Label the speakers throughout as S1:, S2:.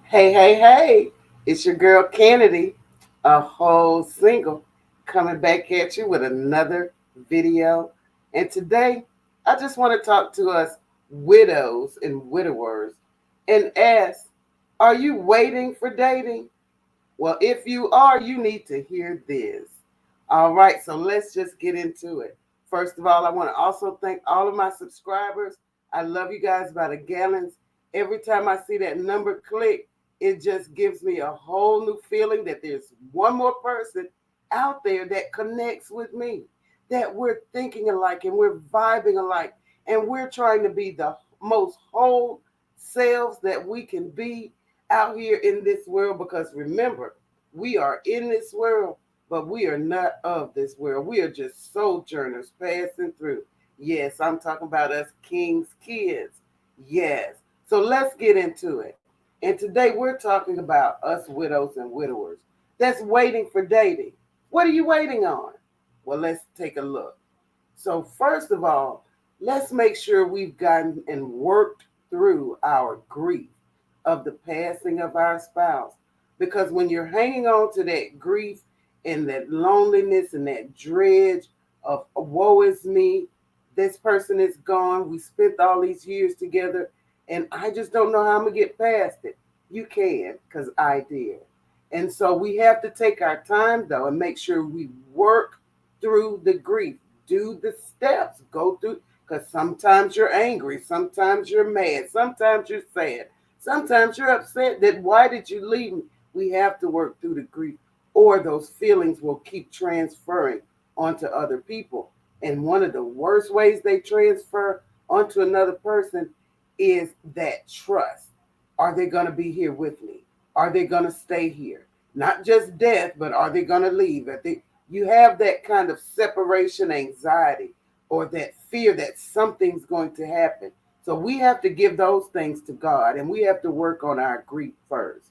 S1: Hey, hey, hey, it's your girl Kennedy, a whole single, coming back at you with another video. And today, I just want to talk to us widows and widowers and ask, are you waiting for dating? Well, if you are, you need to hear this. All right, so let's just get into it. First of all, I want to also thank all of my subscribers. I love you guys by the gallons. Every time I see that number click, it just gives me a whole new feeling that there's one more person out there that connects with me, that we're thinking alike and we're vibing alike, and we're trying to be the most whole selves that we can be out here in this world. Because remember, we are in this world, but we are not of this world. We are just sojourners passing through. Yes, I'm talking about us king's kids. Yes. So let's get into it. And today we're talking about us widows and widowers that's waiting for dating. What are you waiting on? Well, let's take a look. So, first of all, let's make sure we've gotten and worked through our grief of the passing of our spouse. Because when you're hanging on to that grief and that loneliness and that dredge of woe is me, this person is gone, we spent all these years together, and I just don't know how I'm going to get past it. You can, because I did. And so we have to take our time, though, and make sure we work through the grief. Do the steps, go through, because sometimes you're angry, sometimes you're mad, sometimes you're sad, sometimes you're upset that why did you leave me? We have to work through the grief, or those feelings will keep transferring onto other people. And one of the worst ways they transfer onto another person is that trust. Are they going to be here with me? Are they going to stay here? Not just death, but are they going to leave? You have that kind of separation anxiety or that fear that something's going to happen. So we have to give those things to God, and we have to work on our grief first.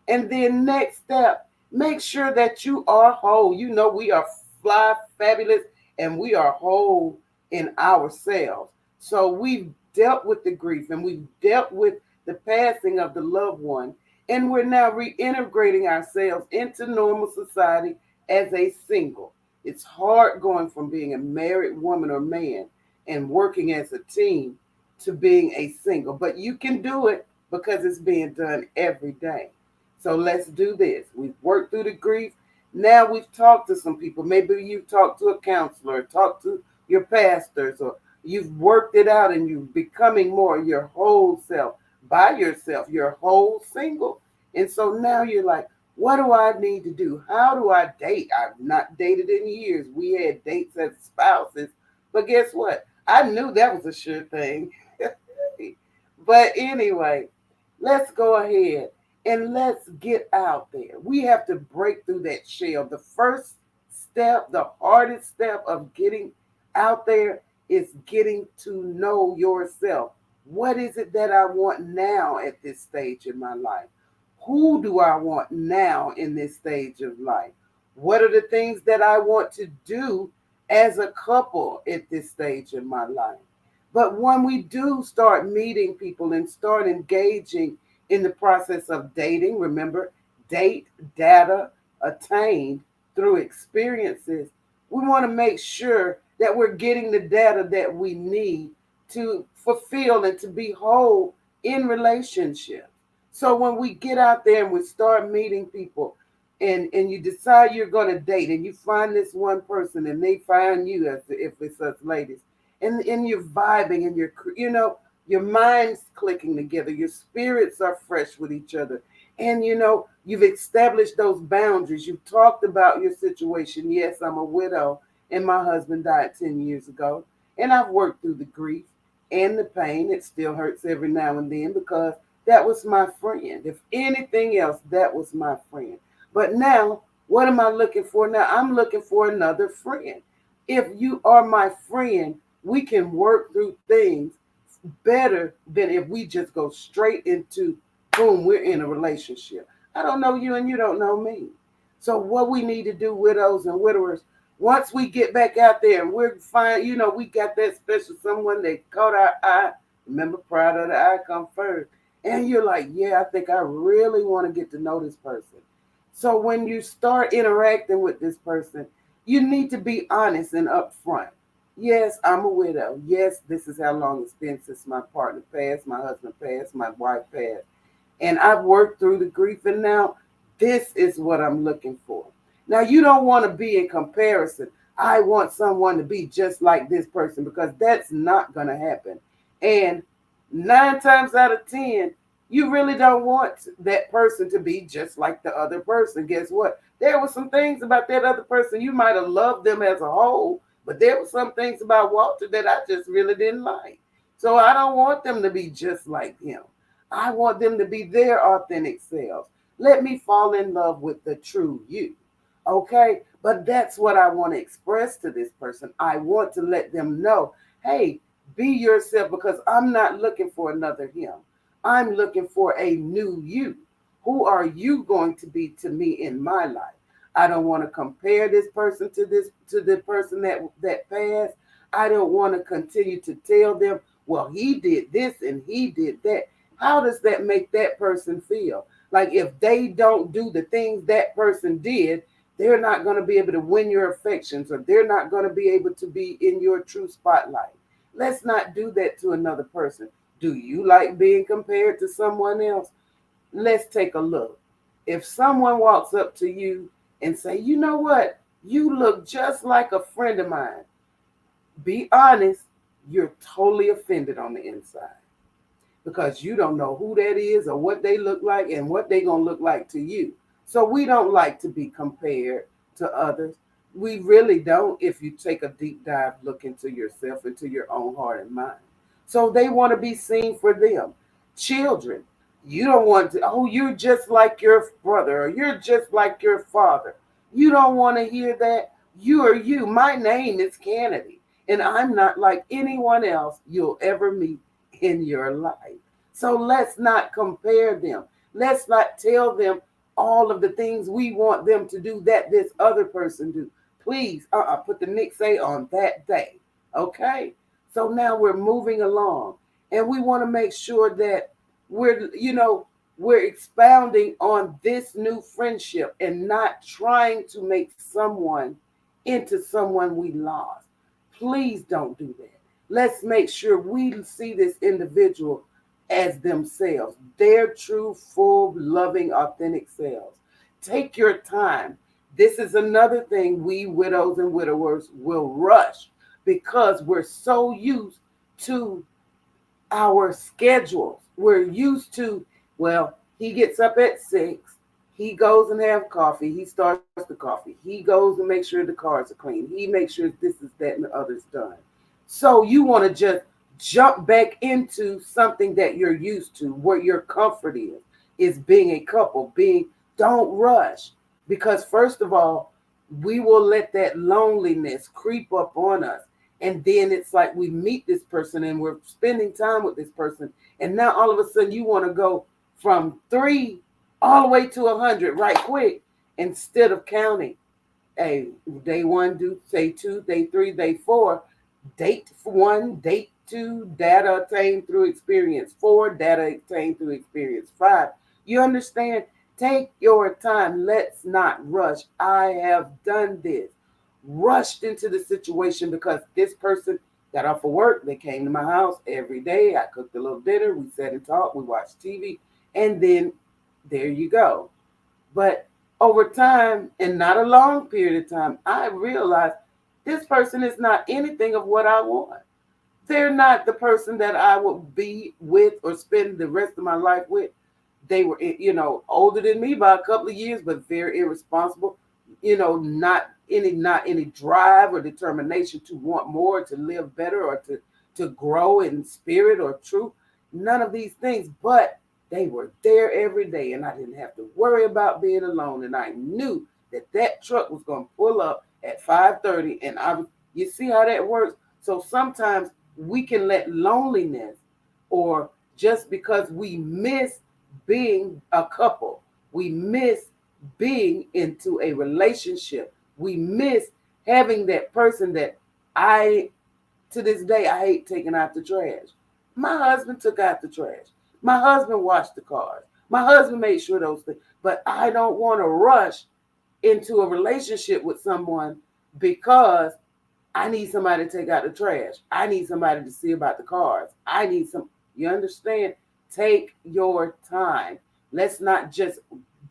S1: And then next step, make sure that you are whole. You know, we are fly fabulous and we are whole in ourselves. So we've dealt with the grief and we've dealt with the passing of the loved one, and we're now reintegrating ourselves into normal society as a single. It's hard going from being a married woman or man and working as a team to being a single, but you can do it because it's being done every day. So let's do this. We've worked through the grief. Now we've talked to some people. Maybe you've talked to a counselor, talked to your pastors, or you've worked it out and you're becoming more your whole self by yourself. You're whole single. And so now you're like, what do I need to do? How do I date? I've not dated in years. We had dates as spouses. But guess what? I knew that was a sure thing. But anyway, let's go ahead and let's get out there. We have to break through that shell. The first step, the hardest step of getting out there is getting to know yourself. What is it that I want now at this stage in my life? Who do I want now in this stage of life? What are the things that I want to do as a couple at this stage in my life? But when we do start meeting people and start engaging in the process of dating, remember, date, data, attained through experiences, we want to make sure that we're getting the data that we need to fulfill and to be whole in relationships. So when we get out there and we start meeting people and you decide you're going to date and you find this one person and they find you, as if it's us ladies, and you're vibing and your minds clicking together, your spirits are fresh with each other, and you've established those boundaries. You've talked about your situation. Yes, I'm a widow and my husband died 10 years ago, and I've worked through the grief and the pain. It still hurts every now and then because that was my friend. If anything else, that was my friend. But now, what am I looking for now? I'm looking for another friend. If you are my friend, we can work through things better than if we just go straight into boom, we're in a relationship. I don't know you and you don't know me. So what we need to do, widows and widowers, once we get back out there and we're fine, we got that special someone that caught our eye. Remember, pride of the eye come first. And you're like, yeah, I think I really want to get to know this person. So when you start interacting with this person, you need to be honest and upfront. Yes, I'm a widow. Yes, this is how long it's been since my partner passed, my husband passed, my wife passed. And I've worked through the grief, and now this is what I'm looking for. Now, you don't want to be in comparison. I want someone to be just like this person, because that's not going to happen. And 9 times out of 10, you really don't want that person to be just like the other person. Guess what? There were some things about that other person. You might have loved them as a whole, but there were some things about Walter that I just really didn't like. So I don't want them to be just like him. I want them to be their authentic selves. Let me fall in love with the true you. Okay? But that's what I want to express to this person. I want to let them know, hey, be yourself, because I'm not looking for another him. I'm looking for a new you. Who are you going to be to me in my life? I don't want to compare this person to the person that passed. I don't want to continue to tell them, well, he did this and he did that. How does that make that person feel? Like, if they don't do the things that person did, they're not going to be able to win your affections, or they're not going to be able to be in your true spotlight. Let's not do that to another person. Do you like being compared to someone else? Let's take a look. If someone walks up to you and say, you know what? You look just like a friend of mine. Be honest, you're totally offended on the inside, because you don't know who that is or what they look like and what they're going to look like to you. So we don't like to be compared to others. We really don't, if you take a deep dive look into yourself, into your own heart and mind. So they want to be seen for them. Children, you don't want to, oh, you're just like your brother, or you're just like your father. You don't want to hear that. You are you. My name is Kennedy, and I'm not like anyone else you'll ever meet in your life. So let's not compare them. Let's not tell them all of the things we want them to do that this other person do. Please, put the Nick say on that day. Okay? So now we're moving along, and we want to make sure that we're expounding on this new friendship and not trying to make someone into someone we lost. Please don't do that. Let's make sure we see this individual as themselves, their true, full, loving, authentic selves. Take your time. This is another thing we widows and widowers will rush, because we're so used to our schedules. We're used to, well, he gets up at 6, he goes and have coffee, he starts the coffee, he goes and makes sure the cars are clean, he makes sure this is that and the other's done. So you want to just jump back into something that you're used to, where your comfort is being a couple, being, don't rush. Because first of all, we will let that loneliness creep up on us. And then it's like we meet this person and we're spending time with this person. And now all of a sudden you want to go from 3 all the way to 100 right quick, instead of counting. Hey, day 1, do day 2, day 3, day 4. Date 1, date 2, data attained through experience. 4, data attained through experience. 5. You understand? Take your time. Let's not rush. I have done this. Rushed into the situation because this person got off of work. They came to my house every day. I cooked a little dinner. We sat and talked. We watched TV. And then there you go. But over time, and not a long period of time, I realized this person is not anything of what I want. They're not the person that I would be with or spend the rest of my life with. They were, older than me by a couple of years, but very irresponsible. Not any drive or determination to want more, to live better, or to grow in spirit or truth. None of these things, but they were there every day, and I didn't have to worry about being alone. And I knew that truck was going to pull up at 5:30, and you see how that works. So sometimes we can let loneliness, or just because we miss being a couple, we miss being into a relationship, we miss having that person that to this day, I hate taking out the trash. My husband took out the trash. My husband washed the cars. My husband made sure those things. But I don't want to rush into a relationship with someone because I need somebody to take out the trash. I need somebody to see about the cars. You understand? Take your time. Let's not just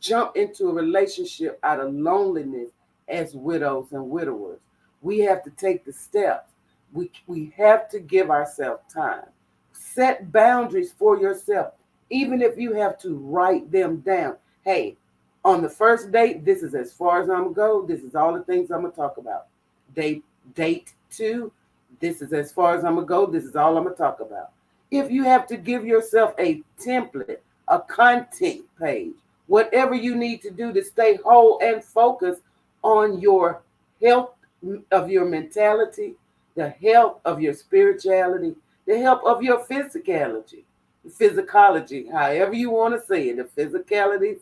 S1: jump into a relationship out of loneliness as widows and widowers. We have to take the steps. We have to give ourselves time. Set boundaries for yourself, even if you have to write them down. Hey, on the first date, this is as far as I'm gonna go. This is all the things I'm gonna talk about. Date two, this is as far as I'm gonna go. This is all I'm gonna talk about. If you have to give yourself a template, a content page, whatever you need to do to stay whole and focused on your health of your mentality, the health of your spirituality, the health of your physicology, however you want to say it, the physicology,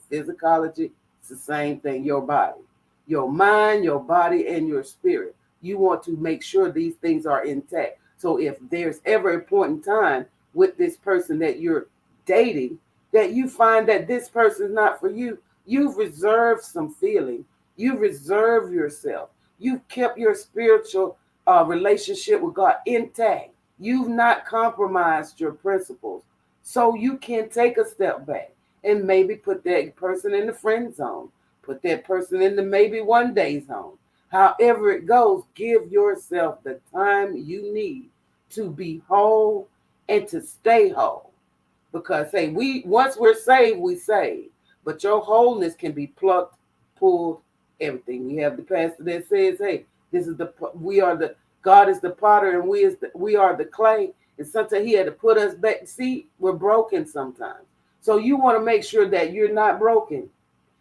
S1: it's the same thing, your body, your mind, your body, and your spirit. You want to make sure these things are intact. So if there's ever a point in time with this person that you're dating that you find that this person is not for you, you've reserved some feeling. You reserve yourself. You've kept your spiritual relationship with God intact. You've not compromised your principles. So you can take a step back and maybe put that person in the friend zone, put that person in the maybe one day zone. However it goes, give yourself the time you need to be whole and to stay whole. Because hey, we once we're saved, we saved. But your wholeness can be plucked, pulled, everything. We have the pastor that says, "Hey, this is the we are the God is the potter and we are the clay." And sometimes He had to put us back. See, we're broken sometimes. So you want to make sure that you're not broken,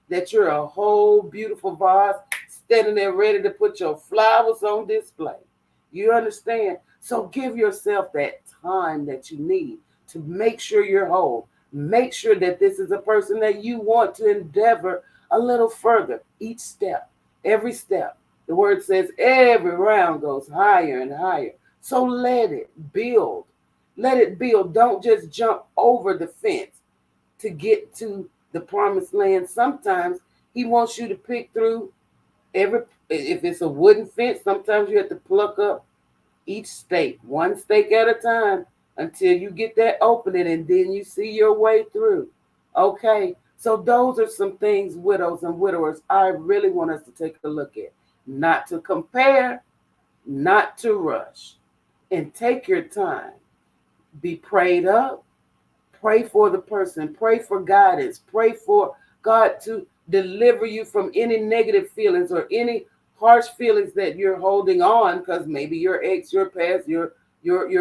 S1: that you're a whole beautiful vase standing there ready to put your flowers on display. You understand? So give yourself that time that you need to make sure you're whole. Make sure that this is a person that you want to endeavor a little further. Each step, every step. The word says every round goes higher and higher. So let it build. Let it build. Don't just jump over the fence to get to the promised land. Sometimes He wants you to pick through every, if it's a wooden fence, sometimes you have to pluck up each stake, one stake at a time, until you get that opening and then you see your way through. Okay, so those are some things, widows and widowers, I really want us to take a look at. Not to compare, not to rush, and take your time. Be prayed up. Pray for the person. Pray for guidance. Pray for God to deliver you from any negative feelings or any harsh feelings that you're holding on, because maybe your ex, your past, your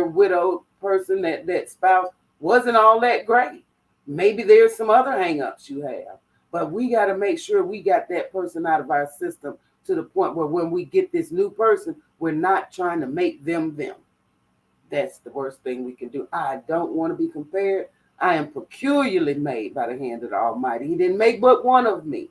S1: widowed person, that spouse wasn't all that great. Maybe there's some other hangups you have. But we got to make sure we got that person out of our system to the point where when we get this new person, we're not trying to make them them. That's the worst thing we can do. I don't want to be compared. I am peculiarly made by the hand of the Almighty. He didn't make but one of me.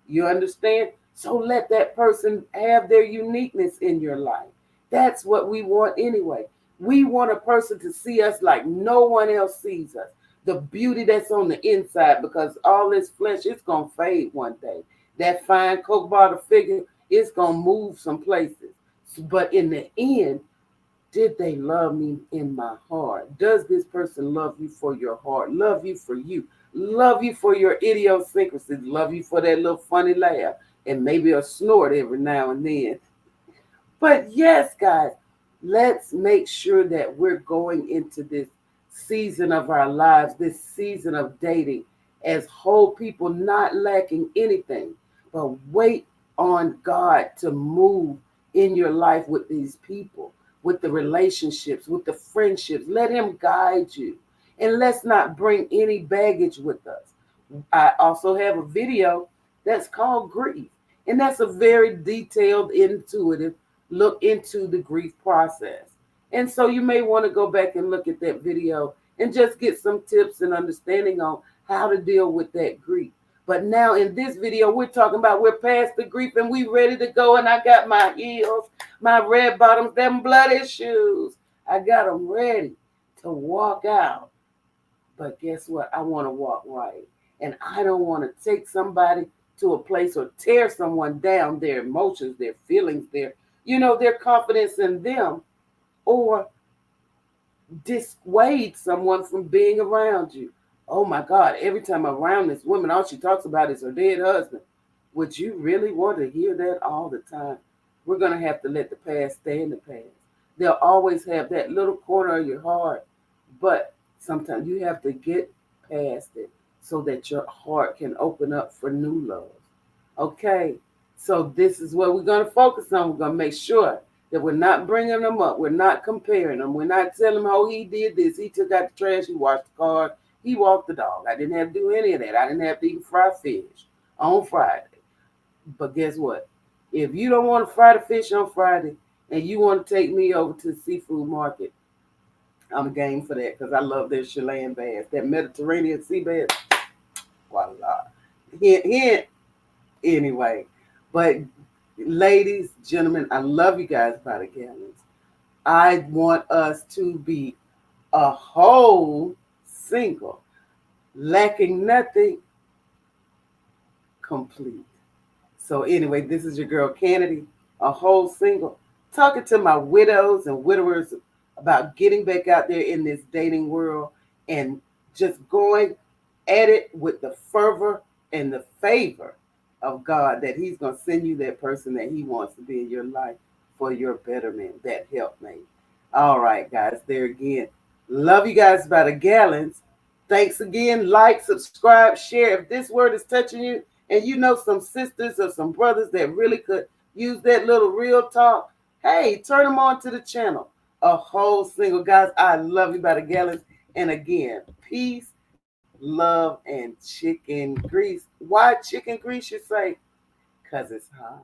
S1: You understand? So let that person have their uniqueness in your life. That's what we want anyway. We want a person to see us like no one else sees us. The beauty that's on the inside, because all this flesh is going to fade one day. That fine Coke bottle figure is going to move some places. But in the end, did they love me in my heart? Does this person love you for your heart? Love you for you? Love you for your idiosyncrasies? Love you for that little funny laugh and maybe a snort every now and then? But yes, guys, let's make sure that we're going into this season of our lives, this season of dating, as whole people, not lacking anything, but wait on God to move in your life with these people, with the relationships, with the friendships. Let Him guide you. And let's not bring any baggage with us. I also have a video that's called Grief. And that's a very detailed, intuitive look into the grief process. And so you may want to go back and look at that video and just get some tips and understanding on how to deal with that grief. But now in this video, we're talking about we're past the grief and we ready to go. And I got my heels, my red bottoms, them bloody shoes. I got them ready to walk out But guess what? I want to walk right. And I don't want to take somebody to a place or tear someone down, their emotions, their feelings, their confidence in them, or dissuade someone from being around you. Oh my God, every time I'm around this woman, all she talks about is her dead husband. Would you really want to hear that all the time? We're going to have to let the past stay in the past. They'll always have that little corner of your heart, but sometimes you have to get past it so that your heart can open up for new love. Okay, so this is what we're going to focus on. We're going to make sure that we're not bringing them up. We're not comparing them. We're not telling them, oh, he did this. He took out the trash. He washed the car. He walked the dog. I didn't have to do any of that. I didn't have to eat fried fish on Friday. But guess what? If you don't want to fry the fish on Friday and you want to take me over to the seafood market, I'm game for that because I love their Chilean bass. That Mediterranean sea bass, voila. Hint, hint. Anyway, but ladies, gentlemen, I love you guys by the gallons. I want us to be a whole single, lacking nothing, complete. So anyway, this is your girl Kennedy, a whole single, talking to my widows and widowers about getting back out there in this dating world and just going at it with the fervor and the favor of God that He's going to send you that person that He wants to be in your life for your betterment, that helpmate. All right, guys, there again. Love you guys by the gallons. Thanks again. Like, subscribe, share. If this word is touching you and you know some sisters or some brothers that really could use that little real talk, hey, turn them on to the channel. A whole single. Guys, I love you by the gallons. And again, peace, love, and chicken grease. Why chicken grease, you say? Because it's hot.